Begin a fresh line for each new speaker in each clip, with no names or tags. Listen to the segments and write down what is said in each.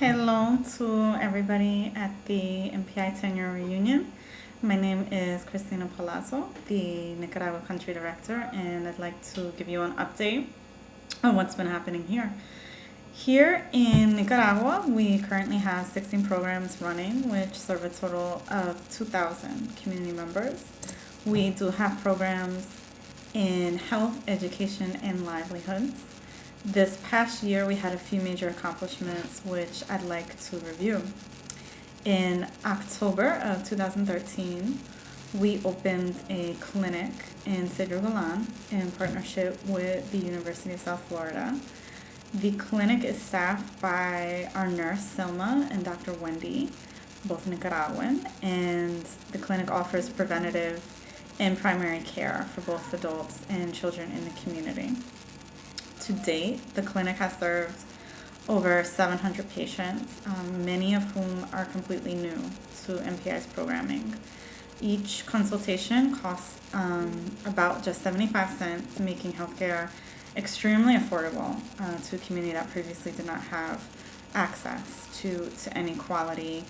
Hello to everybody at the MPI 10-year reunion. My name is Cristina Palazzo, the Nicaragua Country Director, and I'd like to give you an update on what's been happening here. Here in Nicaragua, we currently have 16 programs running, which serve a total of 2,000 community members. We do have programs in health, education, and livelihoods. This past year, we had a few major accomplishments which I'd like to review. In October of 2013, we opened a clinic in Cedro Galan in partnership with the University of South Florida. The clinic is staffed by our nurse, Selma, and Dr. Wendy, both Nicaraguan, and the clinic offers preventative and primary care for both adults and children in the community. To date, the clinic has served over 700 patients, many of whom are completely new to MPI's programming. Each consultation costs about just 75 cents, making healthcare extremely affordable to a community that previously did not have access to any quality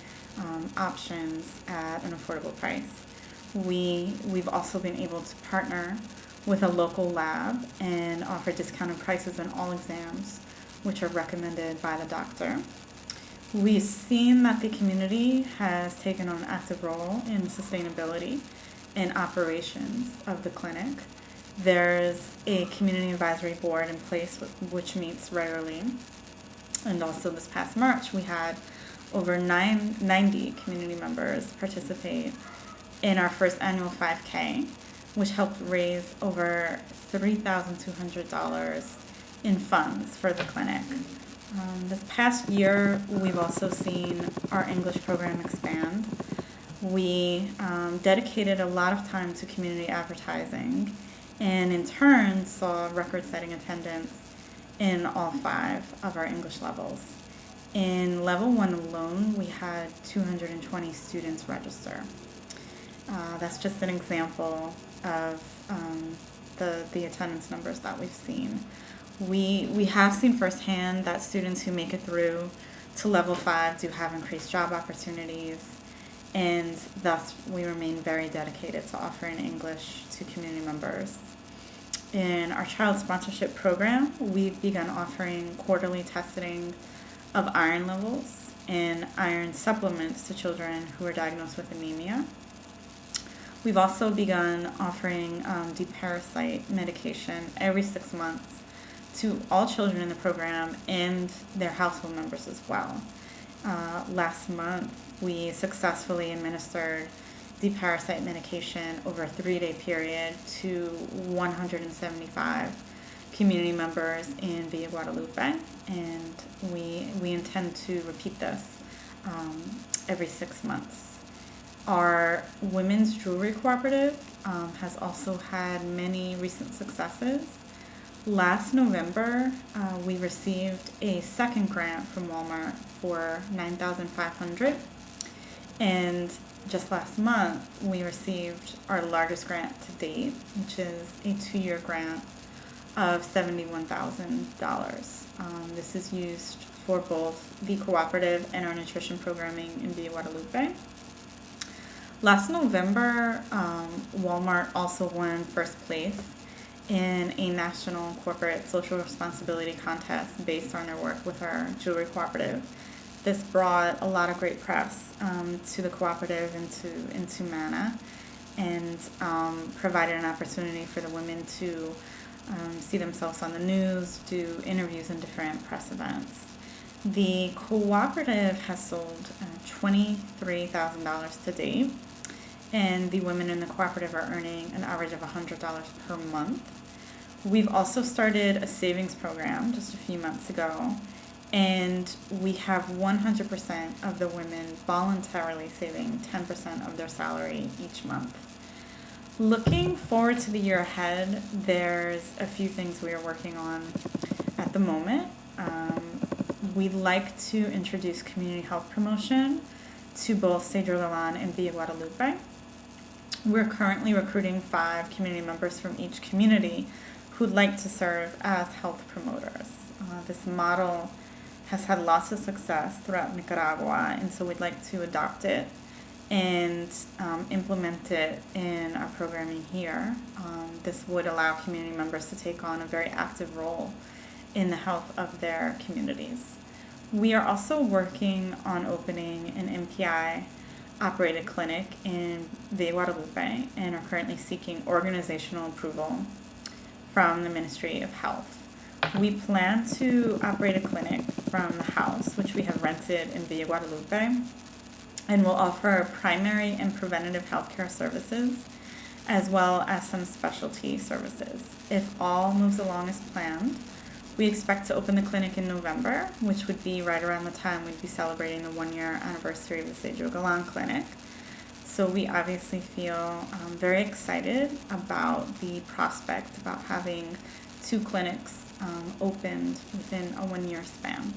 options at an affordable price. We've also been able to partner with a local lab and offer discounted prices on all exams, which are recommended by the doctor. We've seen that the community has taken on an active role in sustainability and operations of the clinic. There's a community advisory board in place which meets regularly. And also this past March, we had over 90 community members participate in our first annual 5K, which helped raise over $3,200 in funds for the clinic. This past year, we've also seen our English program expand. We dedicated a lot of time to community advertising and in turn saw record-setting attendance in all 5 of our English levels. In level 1 alone, we had 220 students register. That's just an example of the attendance numbers that we've seen. We have seen firsthand that students who make it through to level 5 do have increased job opportunities, and thus we remain very dedicated to offering English to community members. In our child sponsorship program, we've begun offering quarterly testing of iron levels and iron supplements to children who are diagnosed with anemia. We've also begun offering deparasite medication every 6 months to all children in the program and their household members as well. Last month, we successfully administered deparasite medication over a 3-day period to 175 community members in Villa Guadalupe, and we intend to repeat this every 6 months. Our women's jewelry cooperative has also had many recent successes. Last November, we received a second grant from Walmart for $9,500, and just last month, we received our largest grant to date, which is a 2-year grant of $71,000. This is used for both the cooperative and our nutrition programming in Villa Guadalupe. Last November, Walmart also won first place in a national corporate social responsibility contest based on their work with our jewelry cooperative. This brought a lot of great press to the cooperative and to MANA, and provided an opportunity for the women to see themselves on the news, do interviews in different press events. The cooperative has sold $23,000 to date, and the women in the cooperative are earning an average of $100 per month. We've also started a savings program just a few months ago, and we have 100% of the women voluntarily saving 10% of their salary each month. Looking forward to the year ahead, there's a few things we are working on at the moment. We'd like to introduce community health promotion to both Cedro Galan and Villa Guadalupe. We're currently recruiting 5 community members from each community who'd like to serve as health promoters. This model has had lots of success throughout Nicaragua, and so we'd like to adopt it and implement it in our programming here. This would allow community members to take on a very active role in the health of their communities. We are also working on opening an MPI operated clinic in Villa Guadalupe and are currently seeking organizational approval from the Ministry of Health. We plan to operate a clinic from the house, which we have rented in Villa Guadalupe, and will offer primary and preventative healthcare services, as well as some specialty services. If all moves along as planned, we expect to open the clinic in November, which would be right around the time we'd be celebrating the 1-year anniversary of the Cedro Galan Clinic. So we obviously feel very excited about the prospect about having 2 clinics opened within a 1-year span.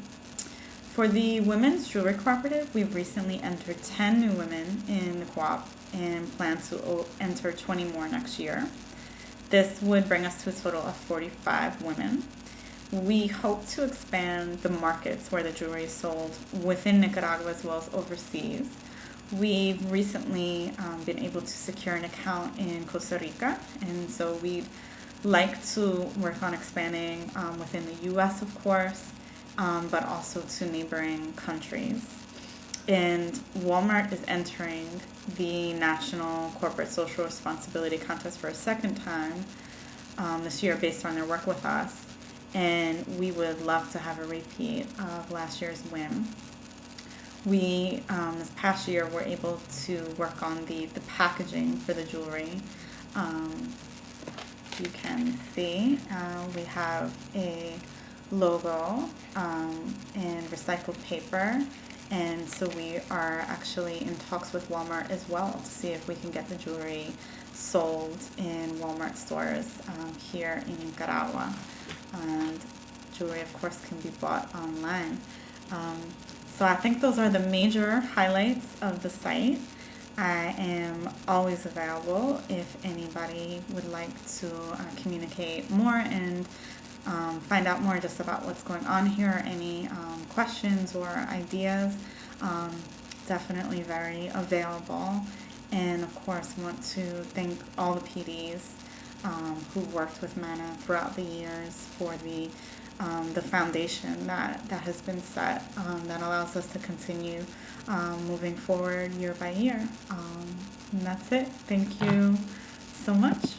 For the Women's Jewelry Cooperative, we've recently entered 10 new women in the co-op and plan to enter 20 more next year. This would bring us to a total of 45 women. We hope to expand the markets where the jewelry is sold within Nicaragua as well as overseas. We've recently been able to secure an account in Costa Rica, and so we'd like to work on expanding within the U.S., of course, but also to neighboring countries. And Walmart is entering the National Corporate Social Responsibility Contest for a second time this year based on their work with us. And we would love to have a repeat of last year's win. We, this past year, were able to work on the packaging for the jewelry. You can see we have a logo and recycled paper, and so we are actually in talks with Walmart as well to see if we can get the jewelry sold in Walmart stores here in Nicaragua. And jewelry, of course, can be bought online. So I think those are the major highlights of the site. I am always available if anybody would like to communicate more and find out more just about what's going on here, any questions or ideas. Definitely very available. And of course, want to thank all the PDs who worked with MANA throughout the years for the foundation that has been set that allows us to continue moving forward year by year. And that's it. Thank you so much.